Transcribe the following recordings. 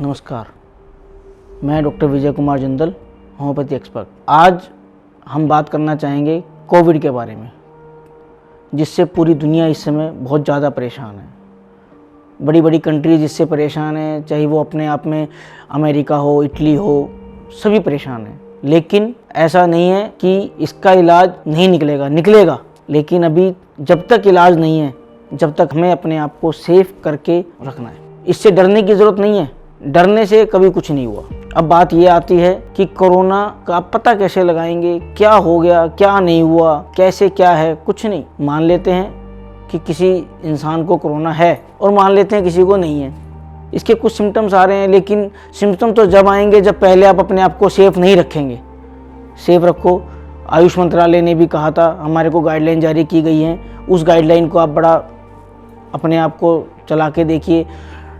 नमस्कार, मैं doctor Vijay Kumar Jindal, homeopathy expert. आज हम बात करना चाहेंगे कोविड के बारे में, जिससे पूरी दुनिया इस समय बहुत ज़्यादा परेशान है। बड़ी बड़ी कंट्रीज इससे परेशान है, चाहे वो अपने आप में अमेरिका हो, इटली हो, सभी परेशान हैं। लेकिन ऐसा नहीं है कि इसका इलाज नहीं निकलेगा। लेकिन अभी जब तक इलाज नहीं है, जब तक हमें अपने आप को सेफ करके रखना है। इससे डरने की ज़रूरत नहीं है, डरने से कभी कुछ नहीं हुआ। अब बात ये आती है कि कोरोना का पता कैसे लगाएंगे, क्या हो गया, क्या नहीं हुआ, कैसे क्या है। कुछ नहीं, मान लेते हैं कि किसी इंसान को कोरोना है और मान लेते हैं किसी को नहीं है। इसके कुछ सिम्टम्स आ रहे हैं, लेकिन सिम्टम तो जब आएंगे जब पहले आप अपने आप को सेफ नहीं रखेंगे। सेफ रखो। आयुष मंत्रालय ने भी कहा था, हमारे को गाइडलाइन जारी की गई हैं, उस गाइडलाइन को आप बड़ा अपने आप को चला के देखिए।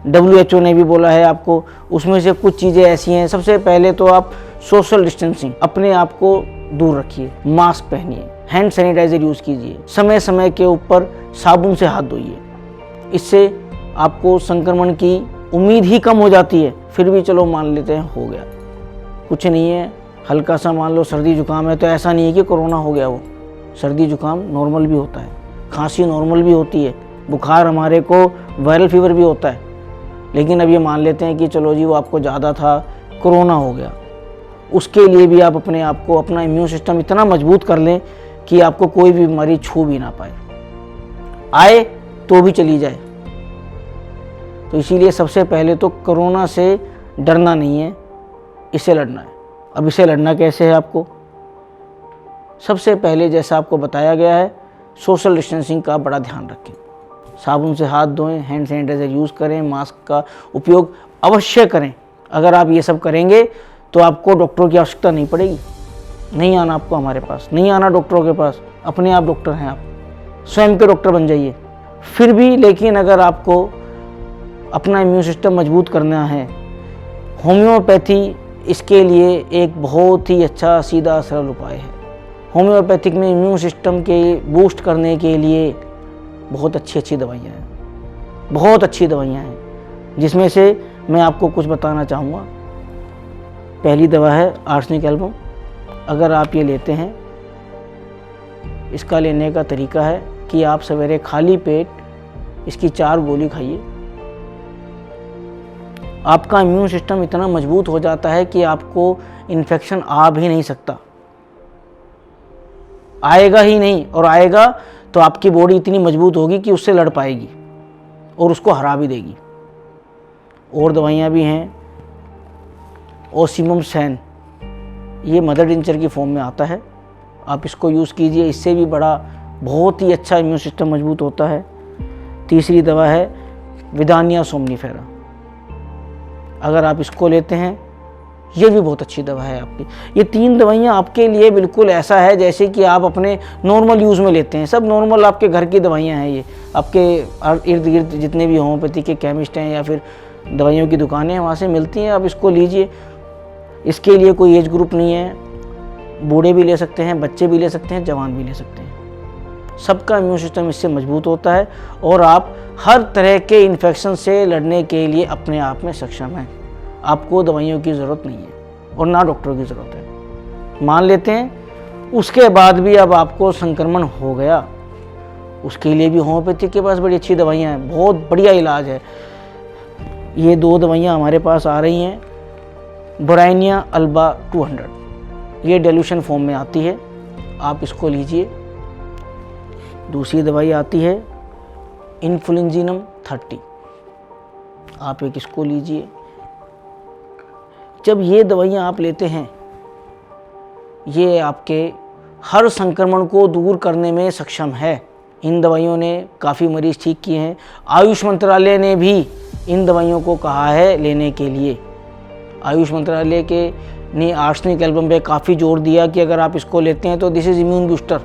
WHO ने भी बोला है आपको, उसमें से कुछ चीज़ें ऐसी हैं। सबसे पहले तो आप सोशल डिस्टेंसिंग, अपने आप को दूर रखिए, मास्क पहनिए, हैंड सैनिटाइजर यूज़ कीजिए, समय समय के ऊपर साबुन से हाथ धोइए। इससे आपको संक्रमण की उम्मीद ही कम हो जाती है। फिर भी चलो मान लेते हैं हो गया, कुछ नहीं है, हल्का सा मान लो सर्दी जुकाम है, तो ऐसा नहीं है कि कोरोना हो गया। वो सर्दी जुकाम नॉर्मल भी होता है, खांसी नॉर्मल भी होती है, बुखार हमारे को वायरल फीवर भी होता है। लेकिन अब ये मान लेते हैं कि चलो जी वो आपको ज़्यादा था, कोरोना हो गया। उसके लिए भी आप अपने आप को, अपना इम्यून सिस्टम इतना मजबूत कर लें कि आपको कोई भी बीमारी छू भी ना पाए, आए तो भी चली जाए। तो इसीलिए सबसे पहले तो कोरोना से डरना नहीं है, इसे लड़ना है। अब इसे लड़ना कैसे है आपको? सबसे पहले जैसा आपको बताया गया है, सोशल डिस्टेंसिंग का बड़ा ध्यान रखें। साबुन से हाथ धोएं, हैंड सैनिटाइजर यूज़ करें, मास्क का उपयोग अवश्य करें। अगर आप ये सब करेंगे तो आपको डॉक्टरों की आवश्यकता नहीं पड़ेगी। नहीं आना आपको हमारे पास, नहीं आना डॉक्टरों के पास, अपने आप डॉक्टर हैं आप, स्वयं के डॉक्टर बन जाइए। फिर भी लेकिन अगर आपको अपना इम्यून सिस्टम मजबूत करना है, होम्योपैथी इसके लिए एक बहुत ही अच्छा सीधा सरल उपाय है। होम्योपैथिक में इम्यून सिस्टम के बूस्ट करने के लिए बहुत अच्छी दवाइयाँ हैं, बहुत अच्छी दवाइयाँ हैं, जिसमें से मैं आपको कुछ बताना चाहूँगा। पहली दवा है आर्सेनिक एल्बम। अगर आप ये लेते हैं, इसका लेने का तरीका है कि आप सवेरे खाली पेट इसकी 4 गोली खाइए। आपका इम्यून सिस्टम इतना मजबूत हो जाता है कि आपको इन्फेक्शन आ भी नहीं सकता, आएगा ही नहीं, और आएगा तो आपकी बॉडी इतनी मजबूत होगी कि उससे लड़ पाएगी और उसको हरा भी देगी। और दवाइयाँ भी हैं, ओसिमम सैन, ये मदर टिंचर की फॉर्म में आता है, आप इसको यूज़ कीजिए, इससे भी बड़ा बहुत ही अच्छा इम्यून सिस्टम मजबूत होता है। तीसरी दवा है विदानिया सोमनीफेरा। अगर आप इसको लेते हैं, ये भी बहुत अच्छी दवा है आपकी। ये 3 दवाइयाँ आपके लिए बिल्कुल ऐसा है जैसे कि आप अपने नॉर्मल यूज़ में लेते हैं। सब नॉर्मल आपके घर की दवाइयाँ हैं। ये आपके इर्द गिर्द जितने भी होम्योपैथी के केमिस्ट हैं या फिर दवाइयों की दुकानें हैं, वहाँ से मिलती हैं। आप इसको लीजिए। इसके लिए कोई एज ग्रुप नहीं है, बूढ़े भी ले सकते हैं, बच्चे भी ले सकते हैं, जवान भी ले सकते हैं। सबका इम्यून सिस्टम इससे मजबूत होता है और आप हर तरह के इन्फेक्शन से लड़ने के लिए अपने आप में सक्षम हैं। आपको दवाइयों की ज़रूरत नहीं है और ना डॉक्टरों की ज़रूरत है। मान लेते हैं उसके बाद भी अब आपको संक्रमण हो गया, उसके लिए भी होम्योपैथी के पास बड़ी अच्छी दवाइयाँ हैं, बहुत बढ़िया इलाज है। ये 2 दवाइयाँ हमारे पास आ रही हैं, बोराइनिया अल्बा 200, ये डेल्यूशन फॉर्म में आती है, आप इसको लीजिए। दूसरी दवाई आती है इन्फ्लुएंजिनम 30, आप एक इसको लीजिए। जब ये दवाइयाँ आप लेते हैं, ये आपके हर संक्रमण को दूर करने में सक्षम है। इन दवाइयों ने काफ़ी मरीज ठीक किए हैं। आयुष मंत्रालय ने भी इन दवाइयों को कहा है लेने के लिए। आयुष मंत्रालय के ने आर्सेनिक एल्बम पे काफ़ी जोर दिया कि अगर आप इसको लेते हैं तो दिस इज़ इम्यून बूस्टर।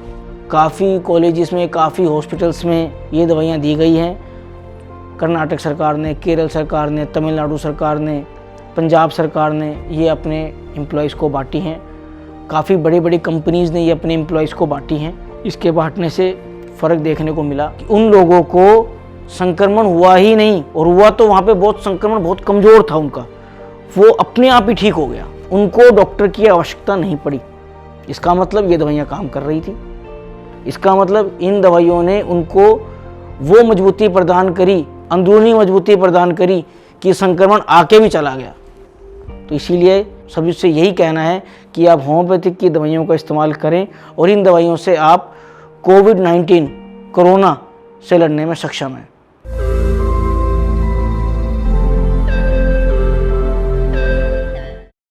काफ़ी कॉलेजेस में, काफ़ी हॉस्पिटल्स में ये दवाइयाँ दी गई हैं। कर्नाटक सरकार ने, केरल सरकार ने, तमिलनाडु सरकार ने, पंजाब सरकार ने ये अपने एम्प्लॉयज़ को बांटी हैं। काफ़ी बड़ी बड़ी कंपनीज़ ने ये अपने एम्प्लॉयज़ को बांटी हैं। इसके बांटने से फ़र्क देखने को मिला कि उन लोगों को संक्रमण हुआ ही नहीं, और हुआ तो वहाँ पे बहुत संक्रमण बहुत कमज़ोर था उनका, वो अपने आप ही ठीक हो गया, उनको डॉक्टर की आवश्यकता नहीं पड़ी। इसका मतलब ये दवाइयाँ काम कर रही थी, इसका मतलब इन दवाइयों ने उनको वो मजबूती प्रदान करी, अंदरूनी मजबूती प्रदान करी कि संक्रमण आके भी चला गया। तो इसीलिए सभी से यही कहना है कि आप होम्योपैथिक की दवाइयों का इस्तेमाल करें और इन दवाइयों से आप कोविड-19 कोरोना से लड़ने में सक्षम हैं।